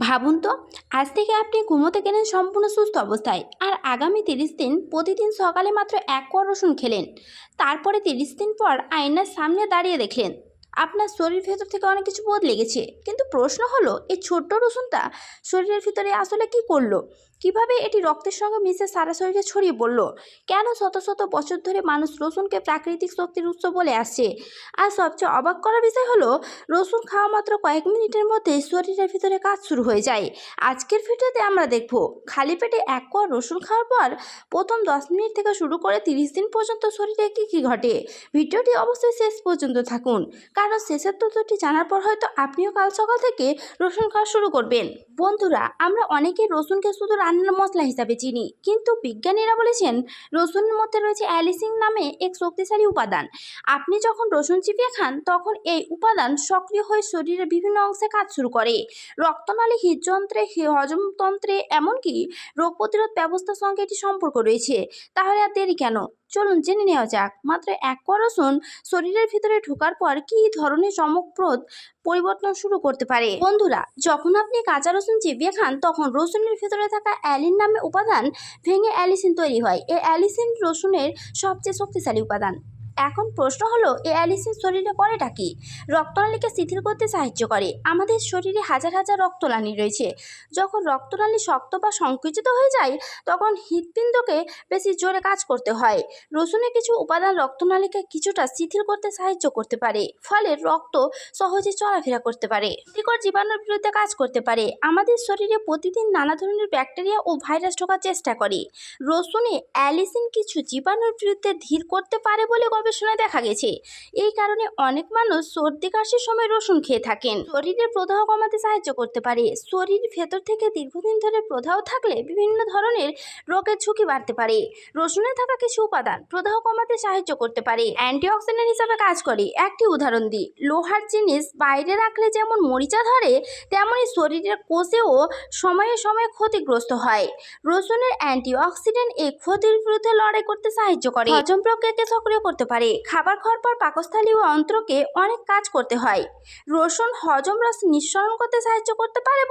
ভাবুন তো, আজ থেকে আপনি ঘুমোতে গেলেন সম্পূর্ণ সুস্থ অবস্থায়, আর আগামী 30 দিন প্রতিদিন সকালে মাত্র 1 কোয়া রসুন খেলেন। তারপরে 30 দিন পর আয়নার সামনে দাঁড়িয়ে দেখলেন আপনার শরীর ভেতর থেকে অনেক কিছু বদলে গেছে। কিন্তু প্রশ্ন হলো, এই ছোট্ট রসুনটা শরীরের ভিতরে আসলে কি করলো? কিভাবে এটি রক্তের সঙ্গে মিশে সারা শরীরে ছড়িয়ে পড়লো? কেন শত শত বছর ধরে মানুষ রসুনকে প্রাকৃতিক শক্তির উৎস বলে আসছে? আর সবচেয়ে অবাক করার বিষয় হলো, রসুন খাওয়া মাত্র কয়েক মিনিটের মধ্যে শরীরের ভিতরে কাজ শুরু হয়ে যায়। আজকের ভিডিওতে আমরা দেখব, খালি পেটে 1 কোয়া রসুন খাওয়ার পর প্রথম 10 মিনিট থেকে শুরু করে 30 দিন পর্যন্ত শরীরে কী কী ঘটে। ভিডিওটি অবশ্যই শেষ পর্যন্ত থাকুন, কারণ শেষের তথ্যটি জানার পর হয়তো আপনিও কাল সকাল থেকে রসুন খাওয়া শুরু করবেন। বন্ধুরা, আমরা অনেকেই রসুনকে শুধু রান্নার মশলা হিসাবে চিনি, কিন্তু বিজ্ঞানীরা বলেছেন রসুনের মধ্যে রয়েছে অ্যালিসিন নামে এক শক্তিশালী উপাদান। আপনি যখন রসুন চিবিয়ে খান, তখন এই উপাদান সক্রিয় হয়ে শরীরের বিভিন্ন অংশে কাজ শুরু করে। রক্তনালী, হৃদযন্ত্রে, হজমতন্ত্রে, এমনকি রোগ প্রতিরোধ ব্যবস্থার সঙ্গে এটি সম্পর্ক রয়েছে। তাহলে আর দেরি কেন, চলুন জেনে নেওয়া যাক মাত্র 1 কোয়া রসুন শরীরের ভিতরে ঢোকার পর কী ধরনের চমকপ্রদ পরিবর্তন শুরু করতে পারে। বন্ধুরা, যখন আপনি কাঁচা রসুন চিবিয়ে খান, তখন রসুনের ভিতরে থাকা অ্যালিন নামে উপাদান ভেঙে অ্যালিসিন তৈরি হয়। এই অ্যালিসিন রসুনের সবচেয়ে শক্তিশালী উপাদান। এখন প্রশ্ন হলো, এই অ্যালিসিন শরীরে করেটা কি? রক্তনালীকে শিথিল করতে সাহায্য করে। আমাদের শরীরে হাজার হাজার রক্তনালী রয়েছে। যখন রক্তনালী শক্ত বা সংকুচিত হয়ে যায়, তখন হৃৎপিণ্ডকে বেশি জোরে কাজ করতে হয়। রসুনের কিছু উপাদান রক্তনালীকে কিছুটা শিথিল করতে সাহায্য করতে পারে, ফলে রক্ত সহজে চলাফেরা করতে পারে। ক্ষতিকর জীবাণুর বিরুদ্ধে কাজ করতে পারে। আমাদের শরীরে প্রতিদিন নানা ধরনের ব্যাকটেরিয়া ও ভাইরাস ঢোকার চেষ্টা করে। রসুনে অ্যালিসিন কিছু জীবাণুর বিরুদ্ধে ধীর করতে পারে বলে গবেষণায় দেখা গেছে। এই কারণে অনেক মানুষ সর্দি কাশির সময় রসুন খেয়ে থাকেন। শরীরের প্রদাহ কমাতে সাহায্য করতে পারে। শরীর ভেতর থেকে দীর্ঘদিন ধরে প্রদাহ থাকলে বিভিন্ন ধরনের রোগের ঝুঁকি বাড়তে পারে। রসুনে থাকা কিছু উপাদান প্রদাহ কমাতে সাহায্য করতে পারে, অ্যান্টিঅক্সিডেন্ট হিসাবে কাজ করে। একটি উদাহরণ দিই, লোহার জিনিস বাইরে রাখলে যেমন মরিচা ধরে, তেমনি শরীরের কোষেও সময়ে সময়ে ক্ষতিগ্রস্ত হয়। রসুনের অ্যান্টিঅক্সিডেন্ট এই ক্ষতির বিরুদ্ধে লড়াই করতে সাহায্য করে। হজম প্রক্রিয়াকে সক্রিয় করতে পারে। খাবার খাওয়ার পর পাকস্থলী ও অন্ত্রকে অনেক কাজ করতে হয়। রসুন হজম রস নিঃসরণ করতে সাহায্য করতে পারে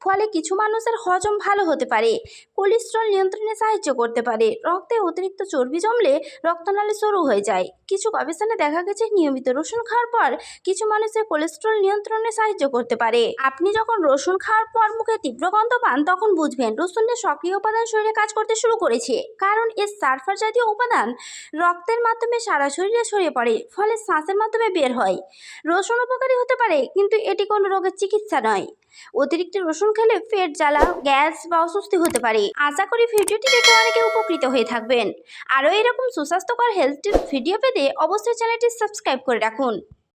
ফলে কিছু মানুষের হজম ভালো হতে পারে। কোলেস্টেরল নিয়ন্ত্রণে সাহায্য করতে পারে। রক্তে অতিরিক্ত চর্বি জমলে রক্তনালী সরু হয়ে যায়। কিছু গবেষণায় দেখা গেছে নিয়মিত রসুন খাওয়ার পর কিছু মানুষের কোলেস্টেরল নিয়ন্ত্রণে সাহায্য করতে পারে। আপনি যখন রসুন খাওয়ার পর মুখে তীব্র গন্ধ পান, তখন বুঝবেন রসুনের সক্রিয় উপাদান শরীরে কাজ করতে শুরু করেছে। কারণ এর সালফার জাতীয় উপাদান রক্তের মাধ্যমে সারা শরীরে ছড়িয়ে পড়ে, ফলে শ্বাসের মাধ্যমে বের হয়। রসুন উপকারী হতে পারে, কিন্তু এটি কোনো রোগের চিকিৎসা নয়। অতিরিক্ত রসুন খেলে পেট জ্বালা, গ্যাস বা অস্বস্তি হতে পারে। আশা করি ভিডিওটি দেখে অনেকে উপকৃত হয়ে থাকবেন। আরও এরকম সুস্বাস্থ্যকর হেলথ টিপস ভিডিও পেতে অবশ্যই চ্যানেলটি সাবস্ক্রাইব করে রাখুন।